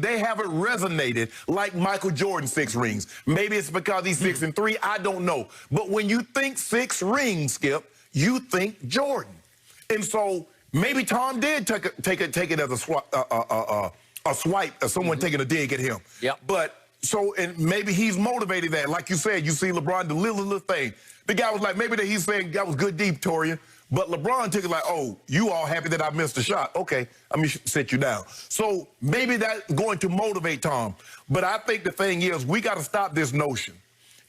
They haven't resonated like Michael Jordan's 6 rings. Maybe it's because he's 6-3. I don't know. But when you think 6 rings, Skip, you think Jordan. And so maybe Tom did take it as a swipe, as someone taking a dig at him. Yep. But so, and maybe he's motivated that. Like you said, you see LeBron, the little thing. The guy was like, maybe that he's saying that was good deep, Torian. But LeBron took it like, oh, you all happy that I missed a shot. Okay, let me sit you down. So maybe that's going to motivate Tom. But I think the thing is, we got to stop this notion.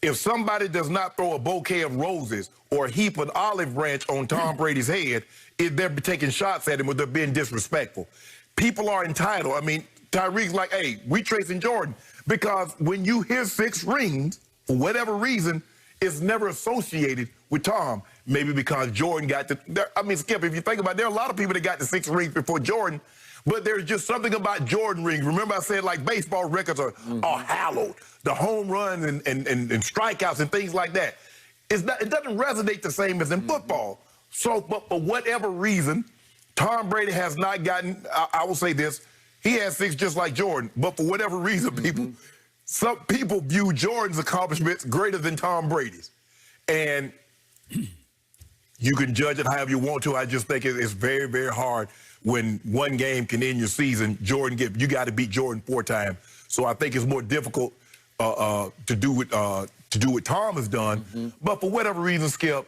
If somebody does not throw a bouquet of roses or heap an olive branch on Tom Brady's head, if they're taking shots at him or they're being disrespectful. People are entitled. I mean, Tyreek's like, hey, we tracing Jordan. Because when you hear 6 rings, for whatever reason, it's never associated with Tom. Maybe because Jordan got the... I mean, Skip, if you think about it, there are a lot of people that got the 6 rings before Jordan, but there's just something about Jordan rings. Remember I said, like, baseball records are hallowed. The home runs and strikeouts and things like that. It doesn't resonate the same as in football. So, but for whatever reason, Tom Brady has not gotten... I will say this. He has 6 just like Jordan, but for whatever reason, some people view Jordan's accomplishments greater than Tom Brady's. And you can judge it however you want to. I just think it's very, very hard when one game can end your season. You got to beat Jordan 4 times. So I think it's more difficult to do what Tom has done. But for whatever reason, Skip,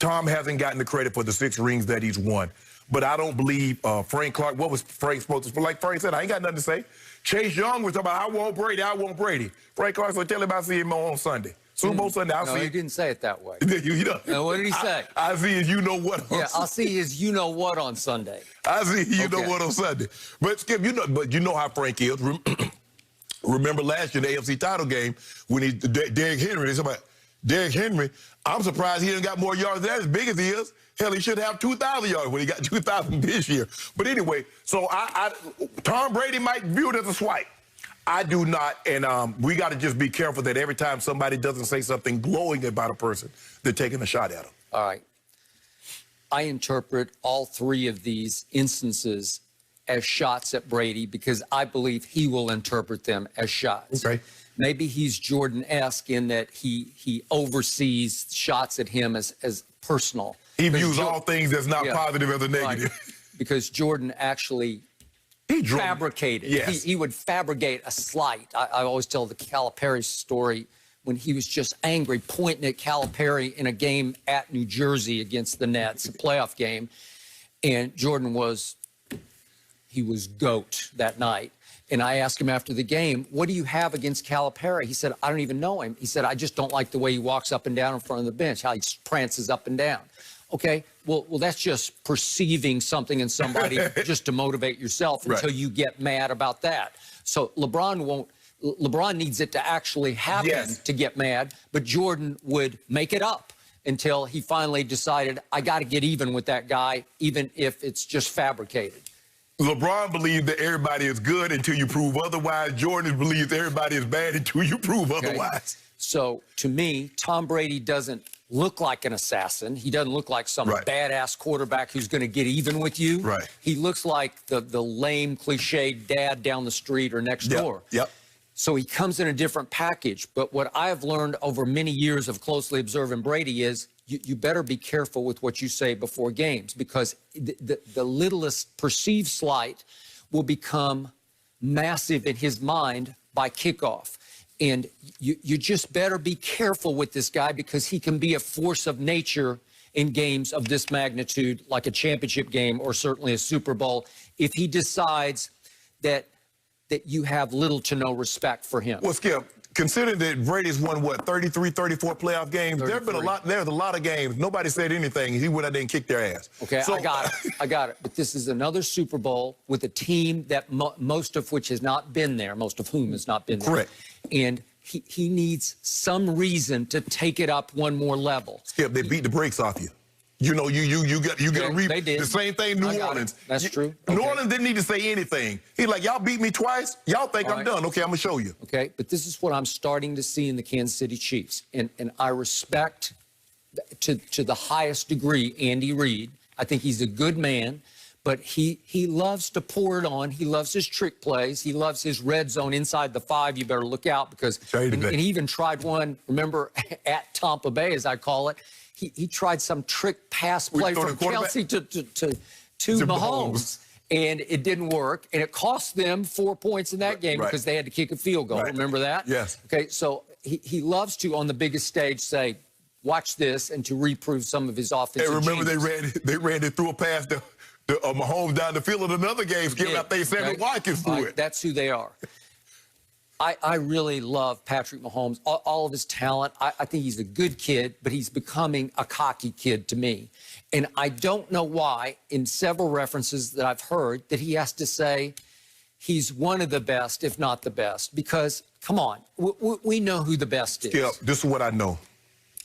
Tom hasn't gotten the credit for the 6 rings that he's won. But I don't believe Frank Clark, what was Frank supposed to, like Frank said, I ain't got nothing to say. Chase Young was talking about, I want Brady, I want Brady. Frank Clark said, tell him I'll see him on Sunday. Super Bowl Sunday, I'll see him. No, he didn't say it that way. You know. No, what did he say? I see his you-know-what on Sunday. I'll see his you-know-what on Sunday. I see you-know-what on Sunday. But, Skip, you know how Frank is. Remember last year, the AFC title game, when Derrick Henry, they said about Derrick Henry, I'm surprised he didn't got more yards than that, as big as he is. Hell, he should have 2,000 yards when he got 2,000 this year. But anyway, so Tom Brady might view it as a swipe. I do not, and we got to just be careful that every time somebody doesn't say something glowing about a person, they're taking a shot at them. All right. I interpret all 3 of these instances as shots at Brady because I believe he will interpret them as shots. Okay. Maybe he's Jordan-esque in that he oversees shots at him as personal. He views all things as not positive as a negative. Right. Because Jordan actually fabricated. Yes. He would fabricate a slight. I always tell the Calipari story when he was just angry, pointing at Calipari in a game at New Jersey against the Nets, a playoff game. And Jordan was GOAT that night. And I asked him after the game, what do you have against Calipari? He said, I don't even know him. He said, I just don't like the way he walks up and down in front of the bench, how he prances up and down. Okay, well, that's just perceiving something in somebody just to motivate yourself until you get mad about that. So LeBron needs it to actually happen to get mad, but Jordan would make it up until he finally decided, I got to get even with that guy, even if it's just fabricated. LeBron believes that everybody is good until you prove otherwise. Jordan believes everybody is bad until you prove otherwise. So, to me, Tom Brady doesn't look like an assassin. He doesn't look like some badass quarterback who's going to get even with you. Right. He looks like the lame, cliched dad down the street or next door. Yep. So he comes in a different package. But what I've learned over many years of closely observing Brady is you better be careful with what you say before games because the littlest perceived slight will become massive in his mind by kickoff. And you just better be careful with this guy because he can be a force of nature in games of this magnitude, like a championship game or certainly a Super Bowl, if he decides that you have little to no respect for him. Well, Skip, considering that Brady's won, what, 33, 34 playoff games, there's a lot of games. Nobody said anything. He went out there and kicked their ass. Okay, so, I got it. But this is another Super Bowl with a team that most of which has not been there, most of whom has not been there. Correct. And he needs some reason to take it up one more level. Skip, they beat the brakes off you. You know, you got to read the same thing New Orleans. That's true. New Orleans didn't need to say anything. He's like, y'all beat me twice. Y'all think I'm done. Okay, I'm going to show you. Okay, but this is what I'm starting to see in the Kansas City Chiefs. And I respect to the highest degree Andy Reid. I think he's a good man. but he loves to pour it on. He loves his trick plays. He loves his red zone inside the 5. You better look out because and he even tried one, remember, at Tampa Bay, as I call it. He tried some trick pass play from Kelsey to Mahomes. And it didn't work, and it cost them 4 points in that game because they had to kick a field goal. Remember that? Yes. Okay, so he loves to, on the biggest stage, say, watch this, and to reprove some of his offensive And remember, genius. they threw a pass to Mahomes down the field in another game, giving out they Sammy Watkins threw it. That's who they are. I really love Patrick Mahomes, all of his talent. I think he's a good kid, but he's becoming a cocky kid to me. And I don't know why, in several references that I've heard, that he has to say he's one of the best, if not the best. Because, come on, we know who the best is. Yeah, this is what I know.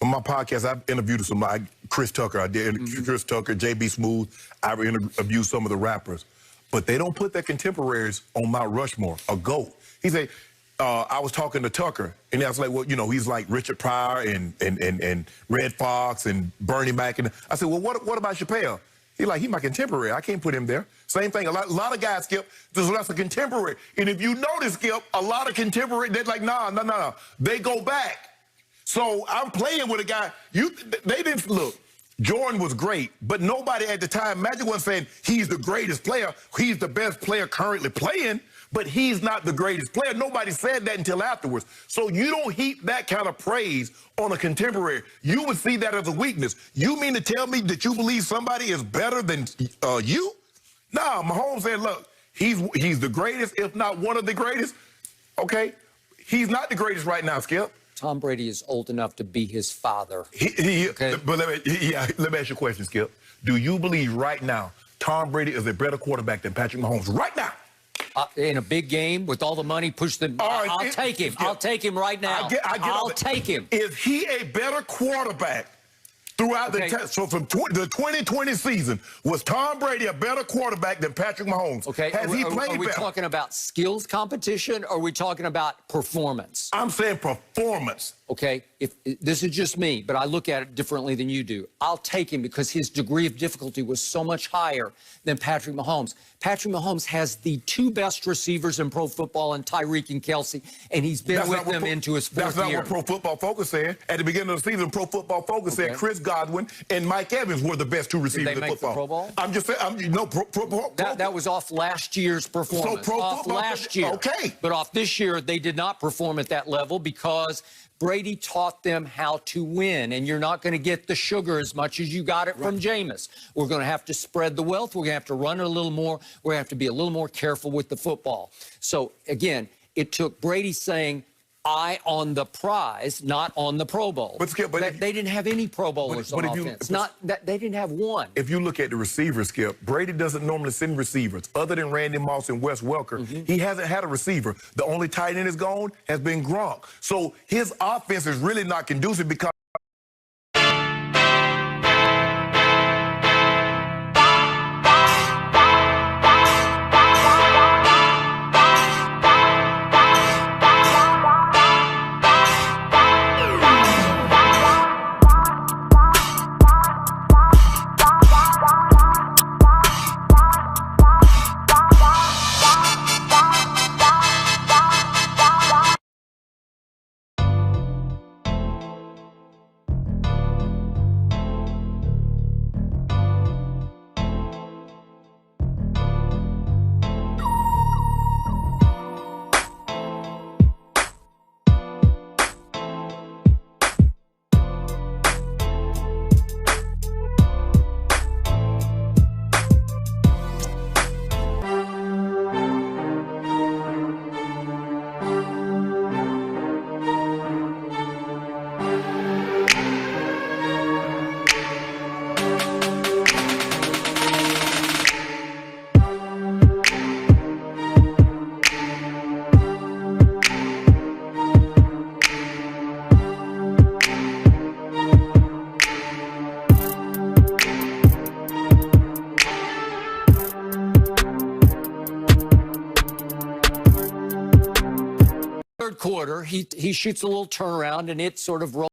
On my podcast, I've interviewed somebody, Chris Tucker. I did Chris Tucker, JB Smooth. I interviewed some of the rappers. But they don't put their contemporaries on Mount Rushmore, a GOAT. He said, I was talking to Tucker, and I was like, well, you know, he's like Richard Pryor and Red Fox and Bernie Mac. And I said, well, what about Chappelle? He's like, he's my contemporary. I can't put him there. Same thing. A lot of guys, Skip, that's a contemporary. And if you notice, Skip, a lot of contemporary, they're like, no. They go back. So I'm playing with a guy. They didn't look. Jordan was great, but nobody at the time, Magic wasn't saying he's the greatest player. He's the best player currently playing, but he's not the greatest player. Nobody said that until afterwards. So you don't heap that kind of praise on a contemporary. You would see that as a weakness. You mean to tell me that you believe somebody is better than you? Nah, Mahomes said, look, he's the greatest, if not one of the greatest. Okay? He's not the greatest right now, Skip. Tom Brady is old enough to be his father. Okay. But let me ask you a question, Skip. Do you believe right now Tom Brady is a better quarterback than Patrick Mahomes right now? In a big game with all the money, push them. I'll take him. I'll take him right now. I'll take him. Is he a better quarterback throughout so from the 2020 season, was Tom Brady a better quarterback than Patrick Mahomes? Okay. Has he played better? Are we talking about skills competition, or are we talking about performance? I'm saying performance. Okay, if this is just me, but I look at it differently than you do. I'll take him because his degree of difficulty was so much higher than Patrick Mahomes. Patrick Mahomes has the 2 best receivers in pro football, in Tyreek and Kelsey, and he's been with them into his 4th year. That's not what Pro Football Focus said. At the beginning of the season, Pro Football Focus said Chris Godwin and Mike Evans were the best 2 receivers in football. Did they make the Pro Bowl? I'm just saying, that was off last year's performance. So off last year. Okay. But off this year, they did not perform at that level because Brady taught them how to win, and you're not going to get the sugar as much as you got it from Jameis. We're going to have to spread the wealth. We're going to have to run it a little more. We're going to have to be a little more careful with the football. So, again, it took Brady saying, eye on the prize, not on the Pro Bowl. But Skip, they didn't have any Pro Bowlers on offense. They didn't have one. If you look at the receivers, Skip, Brady doesn't normally send receivers. Other than Randy Moss and Wes Welker, he hasn't had a receiver. The only tight end is gone has been Gronk. So his offense is really not conducive because Quarter, he shoots a little turnaround, and it sort of rolls.